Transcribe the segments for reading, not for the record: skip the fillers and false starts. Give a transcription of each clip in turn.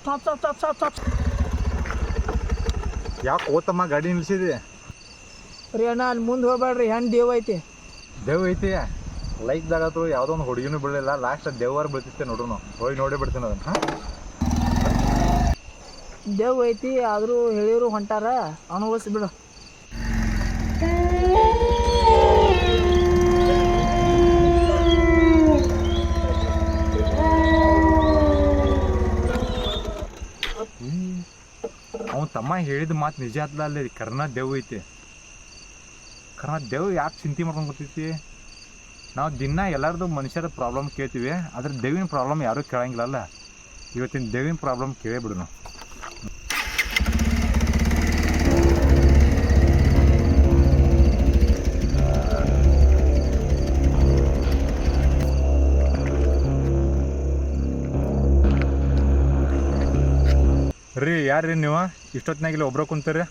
Stop stop stop stop stop. ಯಾಕೆ ಓತಮ್ಮ ಗಾಡಿ ನಿಲ್ಸಿದೆ? ರೀ ಅಣ್ಣ ಅಲ್ಲಿ ಮುಂದೆ ಹೋಗ್ಬೇಡ್ರಿ, ಹೆಣ್ಣು ದೇವ್ ಐತಿ. ದೇವ್ ಐತಿ ಲೈಕ್ದಾಗತ್ತು ಯಾವುದೋ ಒಂದು ಹುಡುಗಿನೂ ಬೀಳಲಿಲ್ಲ. ಲಾಸ್ಟ್ ದೇವ್ವಾರ ಬೀಳ್ತಿತ್ತೆ ನೋಡ್ರು, ಹೋಗಿ ನೋಡೇ ಬಿಡ್ತೀನಿ ಅದನ್ನು. ಹಾಂ ದೇವ್ ಐತಿ, ಆದರೂ ಹೇಳಿರು ಹೊಂಟಾರ, ಅನುಭವಿಸ್ಬಿಡು. ಅವ್ನು ತಮ್ಮ ಹೇಳಿದ ಮಾತು ನಿಜ ಆತ್ಲ ಅಲ್ಲಿ. ಕರ್ನಾ ದೇವ್ ಐತಿ. ಕರ್ನಾ ದೇವ್ ಯಾಕೆ ಚಿಂತೆ ಮಾಡ್ಕೊಂಡು ಗೊತ್ತೈತಿ? ನಾವು ದಿನ ಎಲ್ಲರದು ಮನುಷ್ಯರ ಪ್ರಾಬ್ಲಮ್ ಕೇಳ್ತೀವಿ, ಆದ್ರೆ ದೇವಿನ ಪ್ರಾಬ್ಲಮ್ ಯಾರೂ ಕೇಳಂಗಿಲ್ಲಲ್ಲ. ಇವತ್ತಿನ ದೇವಿನ ಪ್ರಾಬ್ಲಮ್ ಕೇಳೇ ಬಿಡು ನಾವು. ರೀ ಯಾರ್ರಿ ನೀವು ಇಷ್ಟೊತ್ತಿನಾಗಿಲ್ಲ ಒಬ್ರ ಕುಂತೀರಿ?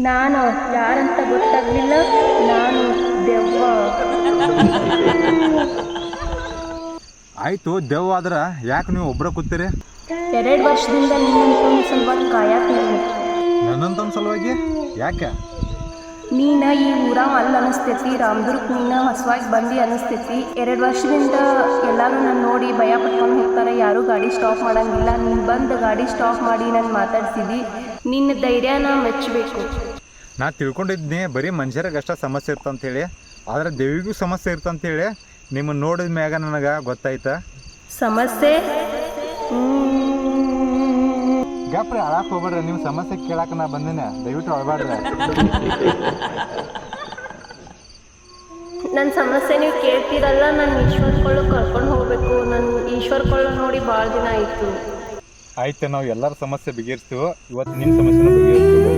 ನಾನು ಯಾರಂತ ಗೊತ್ತಾಗ್ಲಿಲ್ಲ. ನಾನು ದೆವ್ವ. ಆಯ್ತು ದೆವ್ವ ಆದ್ರೆ ಯಾಕೆ ನೀವು ಒಬ್ರ ಕೂತೀರಿ? 2 ವರ್ಷದಿಂದ ನಿನ್ನಂತ ಸಲುವಾಗಿ ಕಾಯತ್ತೀನಿ. ನನ್ನಂತ ಸಲುವಾಗಿ ಯಾಕೆ? ನೀನ ಈ ಊರಾಗ ಅಲ್ಲಿ ಅನಿಸ್ತೈತಿ, ರಾಮದುರ್ಗ ನೀನ ಹೊಸವಾಗಿ ಬಂದು ಅನಿಸ್ತೈತಿ. 2 ವರ್ಷದಿಂದ ಎಲ್ಲರೂ ನನ್ನ ನೋಡಿ ಭಯ ಪಟ್ಕೊಂಡು ಹೋಗ್ತಾರೆ, ಯಾರೂ ಗಾಡಿ ಸ್ಟಾಪ್ ಮಾಡೋಂಗಿಲ್ಲ. ನೀನು ಬಂದು ಗಾಡಿ ಸ್ಟಾಪ್ ಮಾಡಿ ನಾನು ಮಾತಾಡ್ಸಿದ್ದಿ. ನಿನ್ನ ಧೈರ್ಯನ ಮೆಚ್ಚಬೇಕು. ನಾ ತಿಳ್ಕೊಂಡಿದ್ನಿ ಬರೀ ಮನುಷ್ಯರಿಗೆ ಅಷ್ಟ ಸಮಸ್ಯೆ ಇರ್ತಂತೇಳಿ, ಆದ್ರೆ ದೇವಿಗೂ ಸಮಸ್ಯೆ ಇರ್ತಂತೇಳಿ ನಿಮ್ಮನ್ನು ನೋಡಿದ ಮ್ಯಾಗ ನನಗೆ ಗೊತ್ತಾಯ್ತ. ಸಮಸ್ಯೆ ಗಪ್ರಿ ಅಳಕ್ಕೆ ಹೋಗ್ಬೇಡ್ರಿ, ನಿಮ್ಮ ಸಮಸ್ಯೆ ಕೇಳಕ್ಕೆ ನಾ ಬಂದೇನೆ, ದಯವಿಟ್ಟು ಅಳಬೇಡ್ರಿ. ನನ್ನ ಸಮಸ್ಯೆ ನೀವು ಕೇಳ್ತೀರಲ್ಲ, ನಾನು ಈಶ್ವರ್ಕೊಳ್ಳು ಕರ್ಕೊಂಡು ಹೋಗಬೇಕು. ನನ್ನ ಈಶ್ವರ್ಕೊಳ್ಳು ನೋಡಿ ಭಾಳ ದಿನ ಆಯಿತು. ಆಯ್ತು, ನಾವು ಎಲ್ಲರ ಸಮಸ್ಯೆ ಬಗೆಹರಿಸ್ತೀವಿ. ಇವತ್ತು ನಿಮ್ಮ ಸಮಸ್ಯೆನ ಬಗೆಹರಿಸ್ತೀವಿ.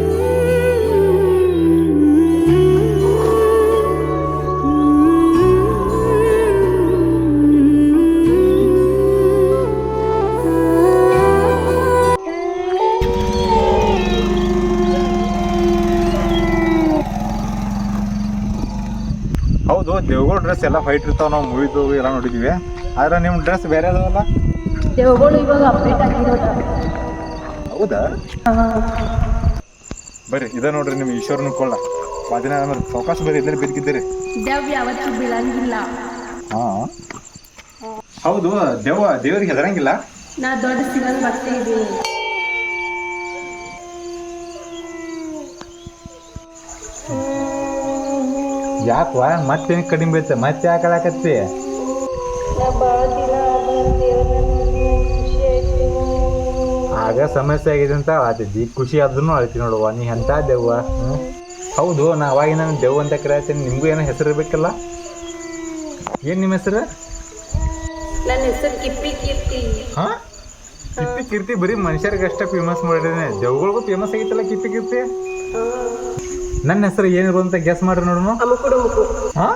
ಹೌದು, ದೇವ್ಗಳ ಡ್ರೆಸ್ ಎಲ್ಲ ವೈಟ್ ಇರ್ತಾವೆ, ನಾವು ಮೂವಿದು ಎಲ್ಲ ನೋಡಿದ್ದೀವಿ. ಆದ್ರೆ ನಿಮ್ಮ ಡ್ರೆಸ್ ಬೇರೆ ಅದಾವಲ್ಲ? ದೇವ್ಗಳು ಇವಾಗ ಅಪ್ಡೇಟ್ ಆಗಿರೋದು. ಹೌದಾ? ಬರ್ರಿ ಇದ ನೋಡ್ರಿ ನಿಮ್ಮ ಈಶ್ವರನ ಕೊಳ್ಳ. ಬಾದಿನ ಸಾವಕಾಶ ಬರ್ರಿ, ಇಲ್ಲೇ ಬಿದ್ದಿದ್ದೀರಿ. ದೇವ್ ಯಾವತ್ತೂ ಬೀಳಂಗಿಲ್ಲ. ಹಾಂ ಹೌದು, ದೇವರಿಗೆ ಹೆದರಂಗಿಲ್ಲ. ನಾ ದೊಡ್ಡ ಸಿಗಲ್ ಬರ್ತಾ ಇದ್ದೀನಿ. ಯಾಕವ ಮತ್ತೇನು ಕಡಿಮೆ ಬೀಳ್ತೆ? ಮತ್ತೆ ಯಾಕೆ ಹೇಳಕತ್ತಿ? ಆಗ ಸಮಸ್ಯೆ ಆಗಿದೆ ಅಂತ ಆತಿದ್ದಿ, ಖುಷಿ ಆದ್ರೂ ಅಳ್ತಿ ನೋಡುವ. ನೀ ಎಂಥ ದೆವ್ವ? ಹೌದು, ನಾ ಅವಾಗಿನ ನಾನು ದೆವ್ವ ಅಂತ ಕರೆಯತ್ತೀನಿ. ನಿಮಗೂ ಏನೋ ಹೆಸರು ಇರಬೇಕಲ್ಲ? ಏನು ನಿಮ್ಮ ಹೆಸರು? ನನ್ನ ಹೆಸರು ಕಿಪ್ಪಿ ಕೀರ್ತಿ. ಹಾಂ, ಕಿಪ್ಪಿ ಕೀರ್ತಿ ಬರೀ ಮನುಷ್ಯರಿಗೆ ಅಷ್ಟೇ ಫೇಮಸ್ ಮಾಡಿದ್ದೀನಿ, ದೆವ್ಗಳಿಗೂ ಫೇಮಸ್ ಆಗಿತ್ತಲ್ಲ ಕಿಪ್ಪಿ ಕೀರ್ತಿ. ನನ್ನ ಹೆಸರು ಏನಿರು ಅಂತ ಗೆಸ್ ಮಾಡ್ರಿ ನೋಡೋಣ. ಅಮುಕುಡು ಮುಕು. ಹಾಂ